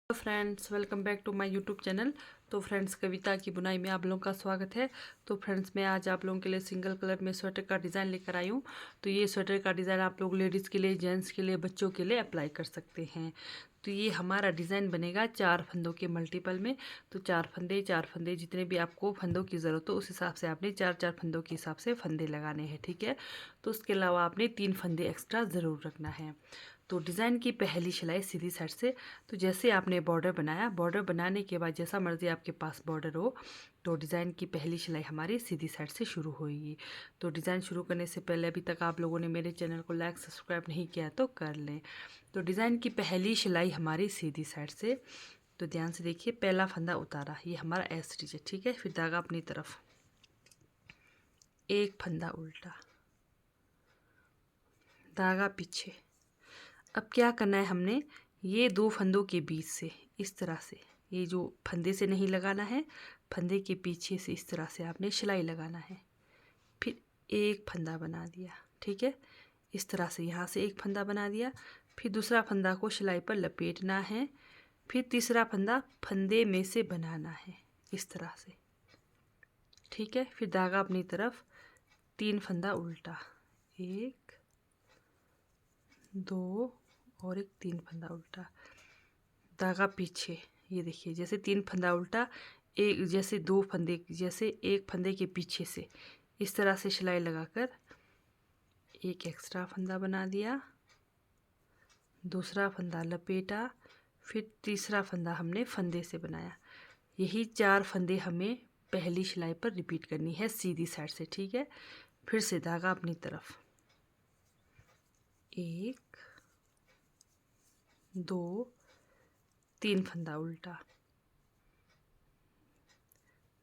Friends, welcome back to my YouTube channel. तो friends, Kavita की बुनाई में आप लोगों का स्वागत है। तो फ्रेंड्स, मैं आज आप लोगों के लिए सिंगल कलर में स्वेटर का डिज़ाइन लेकर आई हूँ। तो ये स्वेटर का डिज़ाइन आप लोग लेडीज़ के लिए, जेंट्स के लिए, बच्चों के लिए अप्लाई कर सकते हैं। तो ये हमारा डिज़ाइन बनेगा 4 फंदों के मल्टीपल में। तो 4 फंदे जितने भी आपको फंदों की ज़रूरत हो उस हिसाब से आपने 4 फंदों के हिसाब से फंदे लगाने हैं, ठीक है। तो उसके अलावा आपने 3 फंदे एक्स्ट्रा ज़रूर रखना है। तो डिज़ाइन की पहली सिलाई सीधी साइड से, तो जैसे आपने बॉर्डर बनाया, बॉर्डर बनाने के बाद जैसा मर्जी आपके पास बॉर्डर हो, तो डिज़ाइन की पहली सिलाई हमारी सीधी साइड से शुरू होगी। तो डिज़ाइन शुरू करने से पहले अभी तक आप लोगों ने मेरे चैनल को लाइक सब्सक्राइब नहीं किया तो कर लें। तो डिज़ाइन की पहली सिलाई हमारी सीधी साइड से, तो ध्यान से देखिए, पहला फंदा उतारा, ये हमारा एस स्टिच है, ठीक है। फिर धागा अपनी तरफ, एक फंदा उल्टा, धागा पीछे। अब क्या करना है, हमने ये 2 फंदों के बीच से इस तरह से, ये जो फंदे से नहीं लगाना है, फंदे के पीछे से इस तरह से आपने सिलाई लगाना है। फिर एक फंदा बना दिया, ठीक है। इस तरह से यहाँ से एक फंदा बना दिया, फिर दूसरा फंदा को सिलाई पर लपेटना है, फिर तीसरा फंदा फंदे में से बनाना है इस तरह से, ठीक है। फिर धागा अपनी तरफ, 3 फंदा उल्टा, 1 2 और एक 3 फंदा उल्टा, धागा पीछे। ये देखिए, जैसे 3 फंदा उल्टा, एक जैसे 2 फंदे, जैसे एक फंदे के पीछे से इस तरह से सिलाई लगाकर एक एक्स्ट्रा फंदा बना दिया, दूसरा फंदा लपेटा, फिर तीसरा फंदा हमने फंदे से बनाया। यही 4 फंदे हमें पहली सिलाई पर रिपीट करनी है सीधी साइड से, ठीक है। फिर से धागा अपनी तरफ, 1 2 3 फंदा उल्टा,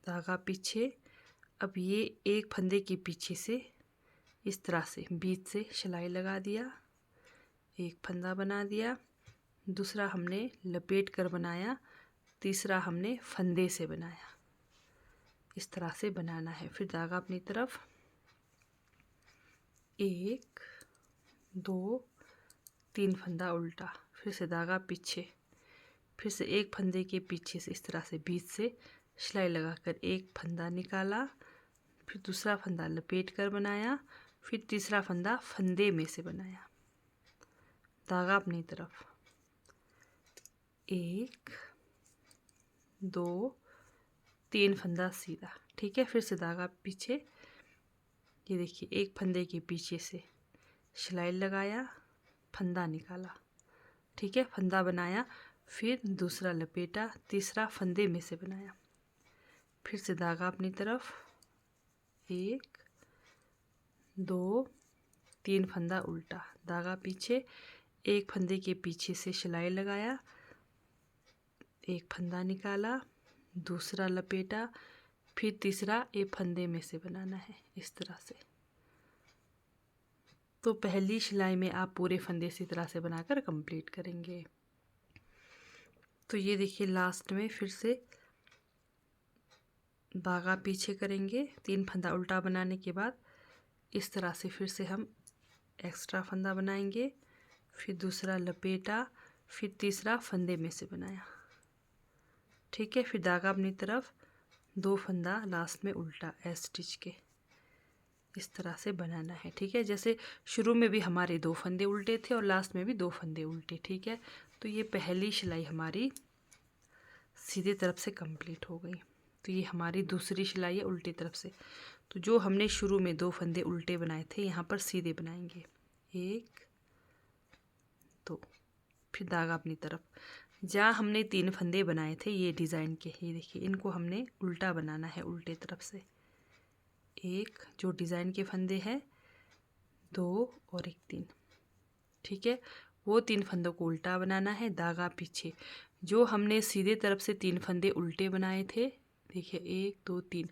धागा पीछे। अब ये एक फंदे के पीछे से इस तरह से बीच से सिलाई लगा दिया, एक फंदा बना दिया, दूसरा हमने लपेट कर बनाया, तीसरा हमने फंदे से बनाया। इस तरह से बनाना है। फिर धागा अपनी तरफ, 1 2 3 फंदा उल्टा, फिर से धागा पीछे, फिर से एक फंदे के पीछे से इस तरह से बीच से सिलाई लगाकर एक फंदा निकाला, फिर दूसरा फंदा लपेट कर बनाया, फिर तीसरा फंदा फंदे में से बनाया। धागा अपनी तरफ, 1 2 3 फंदा सीधा, ठीक है। फिर से धागा पीछे, ये देखिए, एक फंदे के पीछे से सिलाई लगाया, फंदा निकाला, ठीक है, फंदा बनाया, फिर दूसरा लपेटा, तीसरा फंदे में से बनाया। फिर से धागा अपनी तरफ, 1 2 3 फंदा उल्टा, धागा पीछे, एक फंदे के पीछे से सिलाई लगाया, एक फंदा निकाला, दूसरा लपेटा, फिर तीसरा एक फंदे में से बनाना है इस तरह से। तो पहली सिलाई में आप पूरे फंदे इसी तरह से बनाकर कंप्लीट करेंगे। तो ये देखिए, लास्ट में फिर से धागा पीछे करेंगे, 3 फंदा उल्टा बनाने के बाद इस तरह से फिर से हम एक्स्ट्रा फंदा बनाएंगे, फिर दूसरा लपेटा, फिर तीसरा फंदे में से बनाया, ठीक है। फिर धागा अपनी तरफ, 2 फंदा लास्ट में उल्टा एस स्टिच के, इस तरह से बनाना है, ठीक है। जैसे शुरू में भी हमारे 2 फंदे उल्टे थे और लास्ट में भी 2 फंदे उल्टे, ठीक है। तो ये पहली सिलाई हमारी सीधे तरफ से कंप्लीट हो गई। तो ये हमारी दूसरी सिलाई है उल्टी तरफ से। तो जो हमने शुरू में 2 फंदे उल्टे बनाए थे, यहाँ पर सीधे बनाएंगे, 1 2, फिर धागा अपनी तरफ। जहाँ हमने 3 फंदे बनाए थे ये डिज़ाइन के, ये देखिए, इनको हमने उल्टा बनाना है उल्टे तरफ से। एक जो डिज़ाइन के फंदे हैं, 2 और एक 3, ठीक है। वो 3 फंदों को उल्टा बनाना है, धागा पीछे। जो हमने सीधे तरफ से 3 फंदे उल्टे बनाए थे, देखिए, 1 2 3,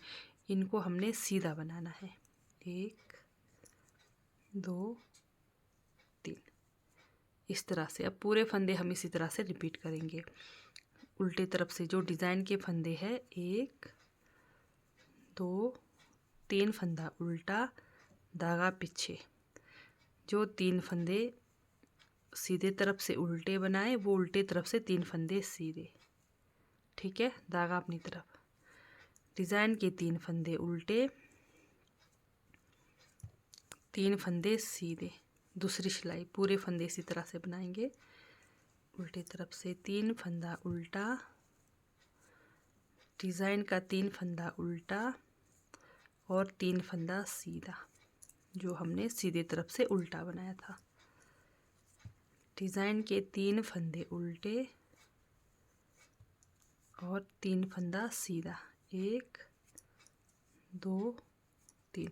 इनको हमने सीधा बनाना है, 1 2 3, इस तरह से। अब पूरे फंदे हम इसी तरह से रिपीट करेंगे। उल्टे तरफ से जो डिज़ाइन के फंदे हैं, 1 2 3 फंदा उल्टा, धागा पीछे। जो 3 फंदे सीधे तरफ से उल्टे बनाए, वो उल्टे तरफ से 3 फंदे सीधे। ठीक है, धागा अपनी तरफ, डिज़ाइन के 3 फंदे उल्टे, 3 फंदे सीधे। दूसरी सिलाई पूरे फंदे इसी तरह से बनाएंगे। उल्टे तरफ से 3 फंदा उल्टा, डिज़ाइन का 3 फंदा उल्टा और 3 फंदा सीधा, जो हमने सीधे तरफ से उल्टा बनाया था। डिज़ाइन के 3 फंदे उल्टे और 3 फंदा सीधा, 1 2 3।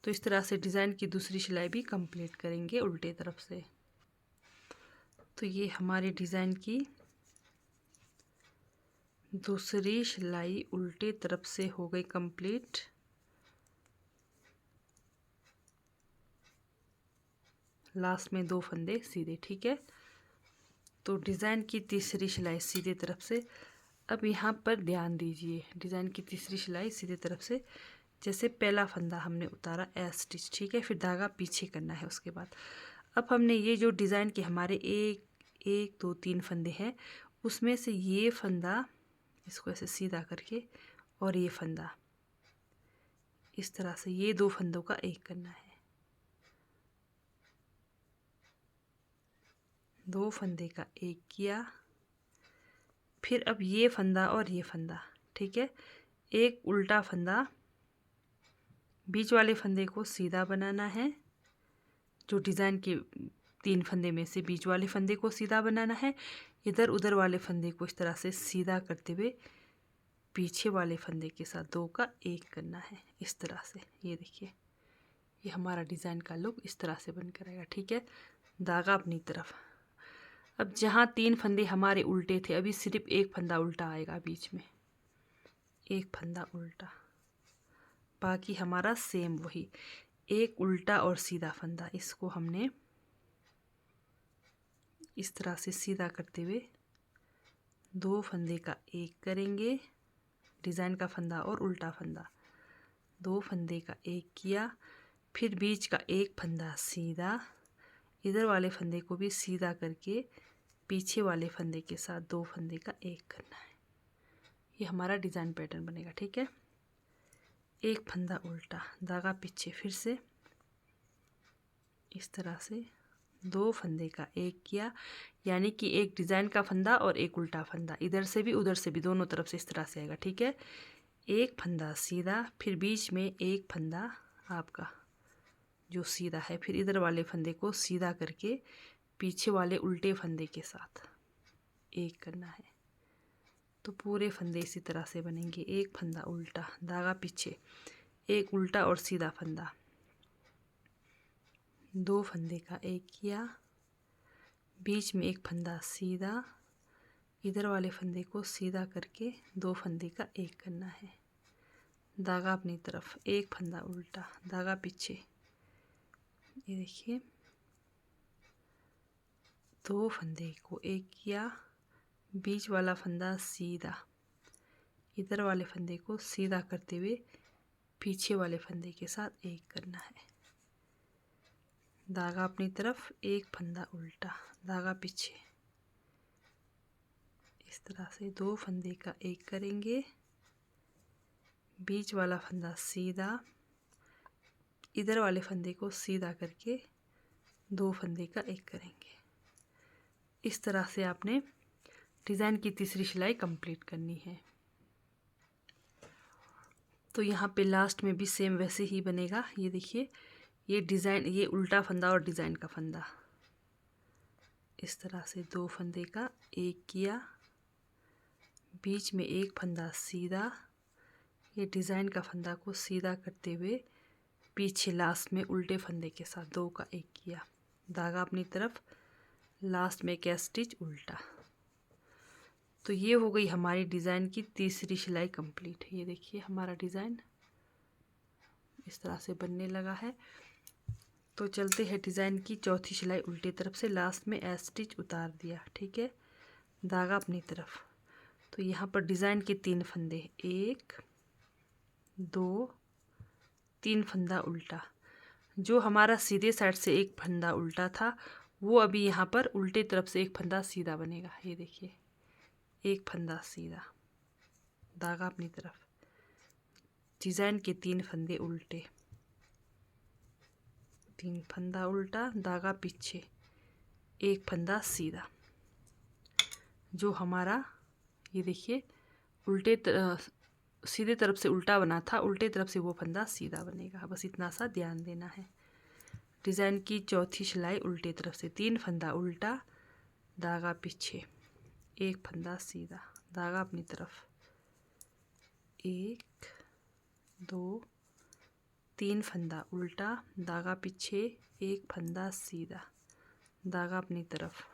तो इस तरह से डिज़ाइन की दूसरी सिलाई भी कंप्लीट करेंगे उल्टे तरफ से। तो ये हमारे डिज़ाइन की दूसरी सिलाई उल्टे तरफ से हो गई कंप्लीट। लास्ट में 2 फंदे सीधे। ठीक है, तो डिज़ाइन की तीसरी सिलाई सीधे तरफ से। अब यहाँ पर ध्यान दीजिए, डिज़ाइन की तीसरी सिलाई सीधे तरफ से, जैसे पहला फंदा हमने उतारा एस स्टिच। ठीक है, फिर धागा पीछे करना है। उसके बाद अब हमने ये जो डिज़ाइन के हमारे 1 2 3 फंदे हैं, उसमें से ये फंदा इसको ऐसे सीधा करके और ये फंदा इस तरह से, ये 2 फंदों का एक करना है। 2 फंदे का एक किया, फिर अब ये फंदा और ये फंदा। ठीक है, एक उल्टा फंदा, बीच वाले फंदे को सीधा बनाना है। जो डिज़ाइन के 3 फंदे में से बीच वाले फंदे को सीधा बनाना है। इधर उधर वाले फंदे को इस तरह से सीधा करते हुए पीछे वाले फंदे के साथ 2 का एक करना है, इस तरह से। ये देखिए, ये हमारा डिज़ाइन का लुक इस तरह से बनकर आएगा। ठीक है, धागा अपनी तरफ। अब जहाँ 3 फंदे हमारे उल्टे थे, अभी सिर्फ एक फंदा उल्टा आएगा बीच में, एक फंदा उल्टा, बाकी हमारा सेम वही एक उल्टा और सीधा फंदा। इसको हमने इस तरह से सीधा करते हुए 2 फंदे का एक करेंगे, डिज़ाइन का फंदा और उल्टा फंदा। 2 फंदे का एक किया, फिर बीच का एक फंदा सीधा, इधर वाले फंदे को भी सीधा करके पीछे वाले फंदे के साथ 2 फंदे का एक करना है। ये हमारा डिज़ाइन पैटर्न बनेगा। ठीक है, एक फंदा उल्टा, धागा पीछे, फिर से इस तरह से 2 फंदे का एक किया, यानी कि एक डिज़ाइन का फंदा और एक उल्टा फंदा, इधर से भी उधर से भी, दोनों तरफ से इस तरह से आएगा। ठीक है, एक फंदा सीधा, फिर बीच में एक फंदा आपका जो सीधा है, फिर इधर वाले फंदे को सीधा करके पीछे वाले उल्टे फंदे के साथ एक करना है। तो पूरे फंदे इसी तरह से बनेंगे। एक फंदा उल्टा, धागा पीछे, एक उल्टा और सीधा फंदा, 2 फंदे का एक किया, बीच में एक फंदा सीधा, इधर वाले फंदे को सीधा करके 2 फंदे का एक करना है। धागा अपनी तरफ, एक फंदा उल्टा, धागा पीछे। ये देखिए, 2 फंदे को एक किया, बीच वाला फंदा सीधा, इधर वाले फंदे को सीधा करते हुए पीछे वाले फंदे के साथ एक करना है। धागा अपनी तरफ, एक फंदा उल्टा, धागा पीछे। इस तरह से 2 फंदे का एक करेंगे, बीच वाला फंदा सीधा, इधर वाले फंदे को सीधा करके 2 फंदे का एक करेंगे। इस तरह से आपने डिज़ाइन की तीसरी सिलाई कंप्लीट करनी है। तो यहाँ पे लास्ट में भी सेम वैसे ही बनेगा। ये देखिए, ये डिज़ाइन, ये उल्टा फंदा और डिज़ाइन का फंदा, इस तरह से 2 फंदे का एक किया, बीच में एक फंदा सीधा, ये डिज़ाइन का फंदा को सीधा करते हुए पीछे लास्ट में उल्टे फंदे के साथ 2 का एक किया, धागा अपनी तरफ, लास्ट में कैस्ट स्टिच उल्टा। तो ये हो गई हमारी डिज़ाइन की तीसरी सिलाई कंप्लीट। ये देखिए, हमारा डिज़ाइन इस तरह से बनने लगा है। तो चलते हैं डिज़ाइन की चौथी सिलाई उल्टी तरफ से, लास्ट में एस स्टिच उतार दिया। ठीक है, धागा अपनी तरफ। तो यहाँ पर डिज़ाइन के 3 फंदे, 1 2 3 फंदा उल्टा। जो हमारा सीधे साइड से एक फंदा उल्टा था, वो अभी यहाँ पर उल्टे तरफ से एक फंदा सीधा बनेगा। ये देखिए, एक फंदा सीधा, धागा अपनी तरफ, डिज़ाइन के 3 फंदे उल्टे, 3 फंदा उल्टा, धागा पीछे, एक फंदा सीधा। जो हमारा ये देखिए सीधे तरफ से उल्टा बना था, उल्टे तरफ से वो फंदा सीधा बनेगा। बस इतना सा ध्यान देना है। डिज़ाइन की चौथी सिलाई उल्टे तरफ से 3 फंदा उल्टा, धागा पीछे, एक फंदा सीधा, धागा अपनी तरफ, 1 2 3 फंदा उल्टा, धागा पीछे, एक फंदा सीधा, धागा अपनी तरफ।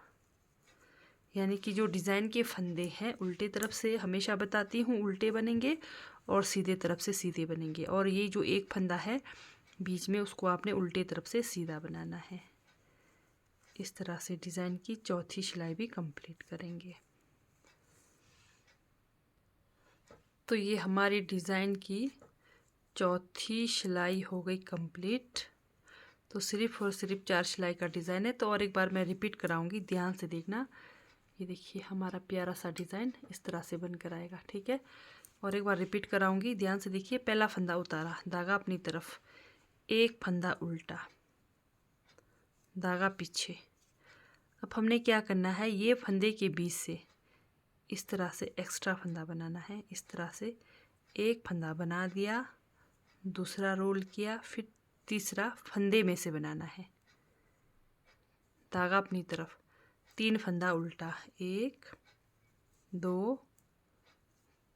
यानी कि जो डिज़ाइन के फंदे हैं उल्टे तरफ से हमेशा बताती हूँ उल्टे बनेंगे और सीधे तरफ से सीधे बनेंगे, और ये जो एक फंदा है बीच में उसको आपने उल्टे तरफ से सीधा बनाना है। इस तरह से डिज़ाइन की चौथी सिलाई भी कंप्लीट करेंगे। तो ये हमारी डिज़ाइन की चौथी सिलाई हो गई कंप्लीट। तो सिर्फ और सिर्फ 4 सिलाई का डिज़ाइन है। तो और एक बार मैं रिपीट कराऊंगी, ध्यान से देखना। ये देखिए हमारा प्यारा सा डिज़ाइन इस तरह से बनकर आएगा। ठीक है, और एक बार रिपीट कराऊंगी, ध्यान से देखिए। पहला फंदा उतारा, धागा अपनी तरफ, एक फंदा उल्टा, धागा पीछे। अब हमने क्या करना है, ये फंदे के बीच से इस तरह से एक्स्ट्रा फंदा बनाना है। इस तरह से एक फंदा बना दिया, दूसरा रोल किया, फिर तीसरा फंदे में से बनाना है, धागा अपनी तरफ, 3 फंदा उल्टा, 1 2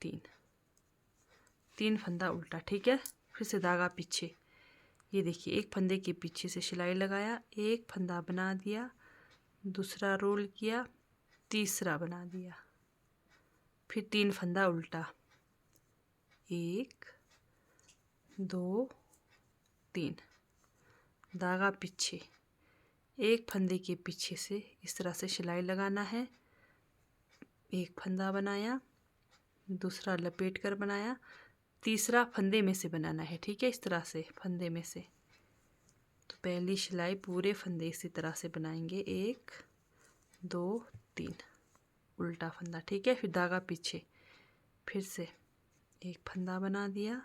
3, 3 फंदा उल्टा। ठीक है, फिर से धागा पीछे। ये देखिए एक फंदे के पीछे से सिलाई लगाया, एक फंदा बना दिया, दूसरा रोल किया, तीसरा बना दिया, फिर 3 फंदा उल्टा, 1 2 3, धागा पीछे, एक फंदे के पीछे से इस तरह से सिलाई लगाना है। एक फंदा बनाया, दूसरा लपेट कर बनाया, तीसरा फंदे में से बनाना है। ठीक है, इस तरह से फंदे में से। तो पहली सिलाई पूरे फंदे इसी तरह से बनाएंगे, 1 2 3, उल्टा फंदा। ठीक है, फिर धागा पीछे, फिर से एक फंदा बना दिया,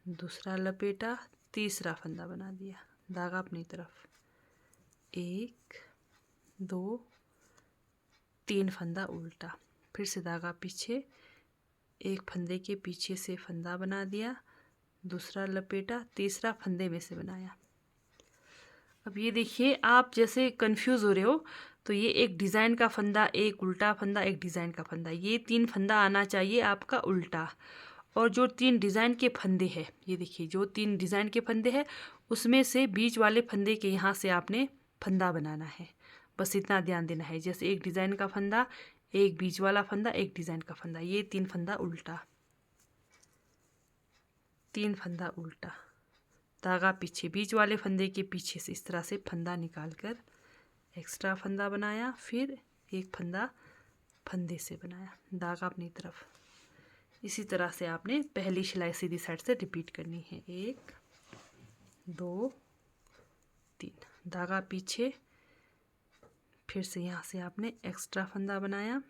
दूसरा लपेटा, तीसरा फंदा बना दिया, धागा अपनी तरफ, 1 2 3 फंदा उल्टा, फिर से धागा पीछे, एक फंदे के पीछे से फंदा बना दिया, दूसरा लपेटा, तीसरा फंदे में से बनाया। अब ये देखिए, आप जैसे कंफ्यूज हो रहे हो तो ये एक डिज़ाइन का फंदा, एक उल्टा फंदा, एक डिज़ाइन का फंदा, ये 3 फंदा आना चाहिए आपका उल्टा। और जो 3 डिज़ाइन के फंदे हैं, ये देखिए जो 3 डिज़ाइन के फंदे हैं उसमें से बीच वाले फंदे के यहाँ से आपने फंदा बनाना है। बस इतना ध्यान देना है। जैसे एक डिज़ाइन का फंदा, एक बीच वाला फंदा, एक डिज़ाइन का फंदा, ये 3 फंदा उल्टा, 3 फंदा उल्टा, धागा पीछे, बीच वाले फंदे के पीछे से इस तरह से फंदा निकालकर एक्स्ट्रा फंदा बनाया, फिर एक फंदा फंदे से बनाया, धागा अपनी तरफ। इसी तरह से आपने पहली सिलाई सीधी साइड से रिपीट करनी है, 1 2 3, धागा पीछे, फिर से यहाँ से आपने एक्स्ट्रा फंदा बनाया,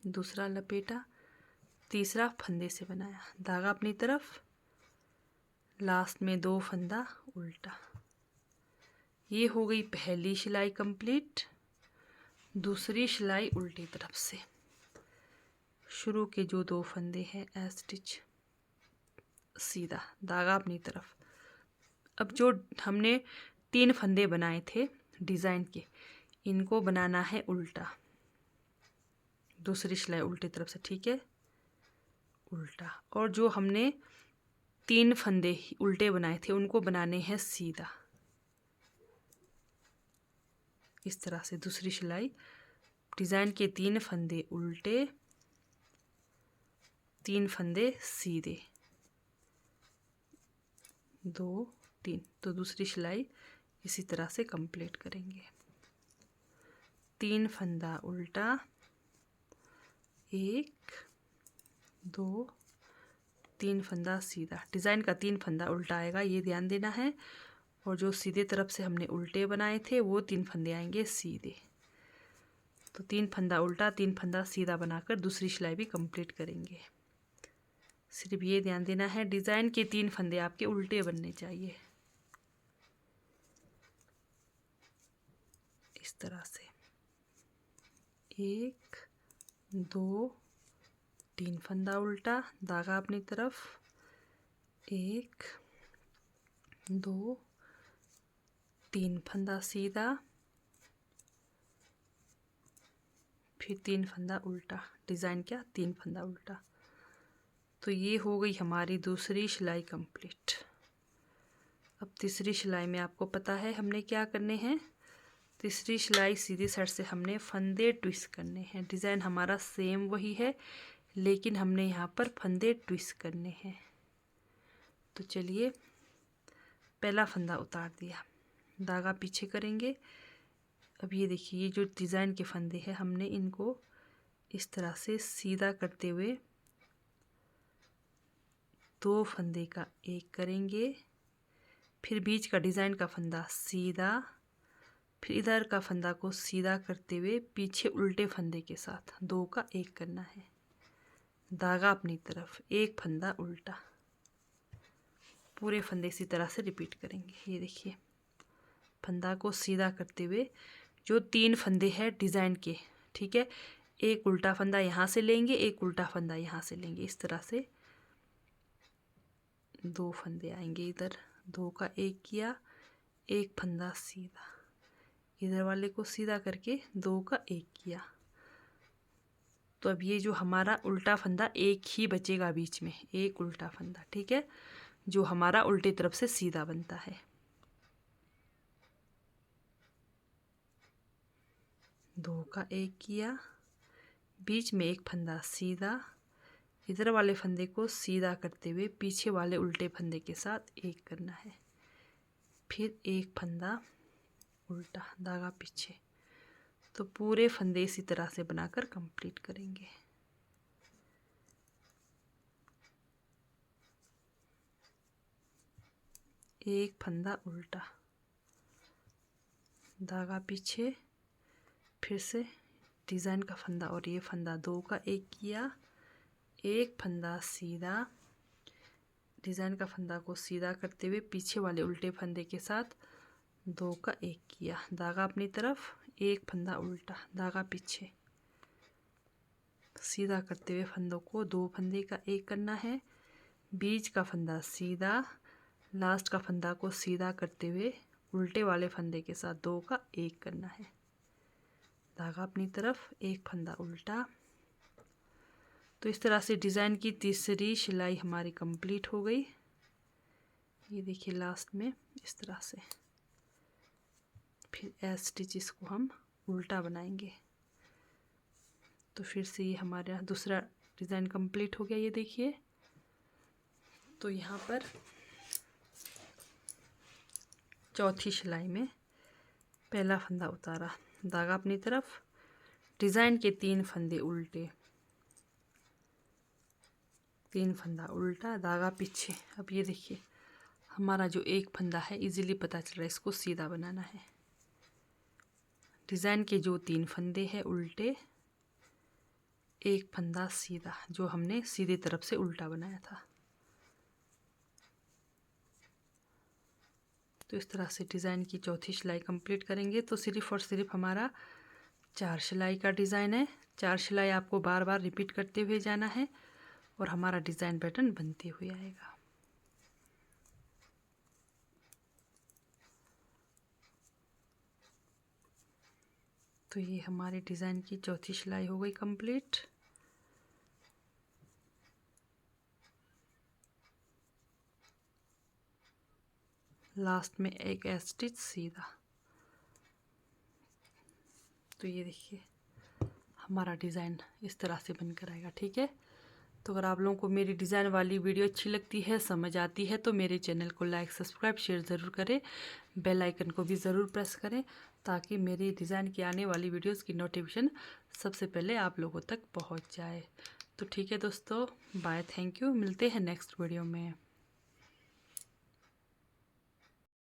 दूसरा लपेटा, तीसरा फंदे से बनाया, धागा अपनी तरफ, लास्ट में 2 फंदा उल्टा। ये हो गई पहली सिलाई कंप्लीट। दूसरी सिलाई उल्टी तरफ से शुरू के जो 2 फंदे हैं एज स्टिच, सीधा, धागा अपनी तरफ। अब जो हमने 3 फंदे बनाए थे डिज़ाइन के, इनको बनाना है उल्टा, दूसरी सिलाई उल्टी तरफ से। ठीक है, उल्टा। और जो हमने 3 फंदे उल्टे बनाए थे उनको बनाने हैं सीधा, इस तरह से। दूसरी सिलाई डिज़ाइन के 3 फंदे उल्टे, 3 फंदे सीधे, 2 3। तो दूसरी सिलाई इसी तरह से कंप्लीट करेंगे, 3 फंदा उल्टा, 1 2 3 फंदा सीधा। डिज़ाइन का 3 फंदा उल्टा आएगा, ये ध्यान देना है। और जो सीधे तरफ से हमने उल्टे बनाए थे वो 3 फंदे आएंगे सीधे। तो 3 फंदा उल्टा 3 फंदा सीधा बनाकर दूसरी सिलाई भी कंप्लीट करेंगे। सिर्फ ये ध्यान देना है डिज़ाइन के 3 फंदे आपके उल्टे बनने चाहिए, इस तरह से 1 2 3 फंदा उल्टा, धागा अपनी तरफ, 1 2 3 फंदा सीधा, फिर 3 फंदा उल्टा। डिज़ाइन क्या 3 फंदा उल्टा। तो ये हो गई हमारी दूसरी सिलाई कंप्लीट। अब तीसरी सिलाई में आपको पता है हमने क्या करने हैं। तीसरी सिलाई सीधी साइड से हमने फंदे ट्विस्ट करने हैं। डिज़ाइन हमारा सेम वही है, लेकिन हमने यहाँ पर फंदे ट्विस्ट करने हैं। तो चलिए, पहला फंदा उतार दिया, धागा पीछे करेंगे। अब ये देखिए, ये जो डिज़ाइन के फंदे हैं हमने इनको इस तरह से सीधा करते हुए 2 फंदे का एक करेंगे, फिर बीच का डिज़ाइन का फंदा सीधा, फिर इधर का फंदा को सीधा करते हुए पीछे उल्टे फंदे के साथ 2 का एक करना है। धागा अपनी तरफ, एक फंदा उल्टा। पूरे फंदे इसी तरह से रिपीट करेंगे। ये देखिए, फंदा को सीधा करते हुए जो 3 फंदे हैं डिज़ाइन के, ठीक है, एक उल्टा फंदा यहाँ से लेंगे, एक उल्टा फंदा यहाँ से लेंगे। इस तरह से 2 फंदे आएंगे। इधर 2 का एक किया, एक फंदा सीधा, इधर वाले को सीधा करके 2 का एक किया। तो अब ये जो हमारा उल्टा फंदा एक ही बचेगा बीच में, एक उल्टा फंदा, ठीक है, जो हमारा उल्टे तरफ से सीधा बनता है। 2 का एक किया, बीच में एक फंदा सीधा, इधर वाले फंदे को सीधा करते हुए पीछे वाले उल्टे फंदे के साथ एक करना है, फिर एक फंदा उल्टा, धागा पीछे। तो पूरे फंदे इसी तरह से बनाकर कंप्लीट करेंगे। एक फंदा उल्टा, धागा पीछे, फिर से डिज़ाइन का फंदा और ये फंदा 2 का एक किया, एक फंदा सीधा, डिज़ाइन का फंदा को सीधा करते हुए पीछे वाले उल्टे फंदे के साथ 2 का एक किया, धागा अपनी तरफ, एक फंदा उल्टा, धागा पीछे, सीधा करते हुए फंदों को 2 फंदे का एक करना है, बीच का फंदा सीधा, लास्ट का फंदा को सीधा करते हुए उल्टे वाले फंदे के साथ 2 का एक करना है, धागा अपनी तरफ, एक फंदा उल्टा। तो इस तरह से डिज़ाइन की तीसरी सिलाई हमारी कंप्लीट हो गई। ये देखिए लास्ट में इस तरह से। फिर एज स्टिच को हम उल्टा बनाएंगे। तो फिर से ये हमारा दूसरा डिज़ाइन कंप्लीट हो गया। ये देखिए, तो यहाँ पर चौथी सिलाई में पहला फंदा उतारा, धागा अपनी तरफ, डिज़ाइन के 3 फंदे उल्टे, 3 फंदा उल्टा, धागा पीछे। अब ये देखिए, हमारा जो एक फंदा है इजीली पता चल रहा है, इसको सीधा बनाना है। डिज़ाइन के जो 3 फंदे हैं उल्टे, एक फंदा सीधा, जो हमने सीधी तरफ से उल्टा बनाया था। तो इस तरह से डिज़ाइन की चौथी सिलाई कंप्लीट करेंगे। तो सिर्फ और सिर्फ हमारा 4 सिलाई का डिज़ाइन है। 4 सिलाई आपको बार बार रिपीट करते हुए जाना है और हमारा डिज़ाइन पैटर्न बनते हुए आएगा। तो ये हमारे डिज़ाइन की चौथी सिलाई हो गई कंप्लीट। लास्ट में एक स्टिच सीधा। तो ये देखिए, हमारा डिज़ाइन इस तरह से बनकर आएगा, ठीक है। तो अगर आप लोगों को मेरी डिज़ाइन वाली वीडियो अच्छी लगती है, समझ आती है, तो मेरे चैनल को लाइक, सब्सक्राइब, शेयर ज़रूर करें। बेल आइकन को भी ज़रूर प्रेस करें, ताकि मेरी डिज़ाइन की आने वाली वीडियोस की नोटिफिकेशन सबसे पहले आप लोगों तक पहुंच जाए। तो ठीक है दोस्तों, बाय, थैंक यू, मिलते हैं नेक्स्ट वीडियो में।